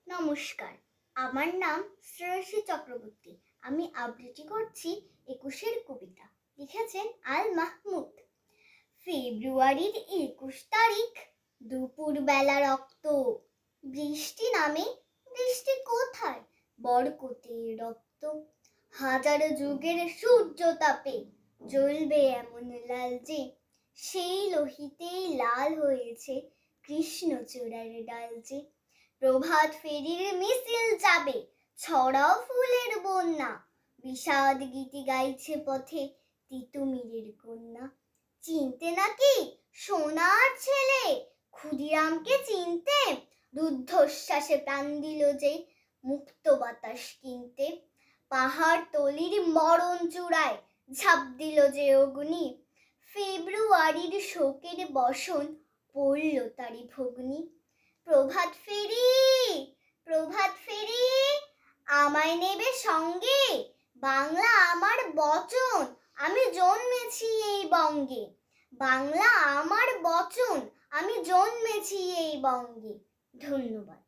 নমস্কার, আমার নাম শ্রেয়সী চক্রবর্তী। আমি আবৃত্তি করছি ২১-এর কবিতা। লিখেছেন আল মাহমুদ। ফেব্রুয়ারির ২১ তারিখ, দুপুরবেলা রক্ত বৃষ্টি নামে। বৃষ্টি কোথায়? বরকতের রক্ত। হাজারো যুগের সূর্য তাপে জ্বলবে এমন লাল যে, সেই লোহিতেই লাল হয়েছে কৃষ্ণচূড়ার ডাল যে। প্রভাত ফেরির মিছিল যাবে, ছড়াও ফুলের বন্যা। বিষাদ গীতি গাইছে পথে তিতুমিরের কন্যা। চিনতে নাকি সোনার ছেলে? ক্ষুদিরামকে চিনতে? রুদ্ধশ্বাসে প্রাণ দিল যে মুক্ত বাতাস কিনতে। পাহাড় তলির মরণ চূড়ায় ঝাঁপ দিল যে অগ্নি। ফেব্রুয়ারির শোকের বসন পড়ল তারি ভগ্নি। প্রভাত ফেরি, প্রভাত ফেরি, আমায় নেবে সঙ্গে? বাংলা আমার বচন, আমি জন্মেছি এই বঙ্গে। বাংলা আমার বচন, আমি জন্মেছি এই বঙ্গে। ধন্যবাদ।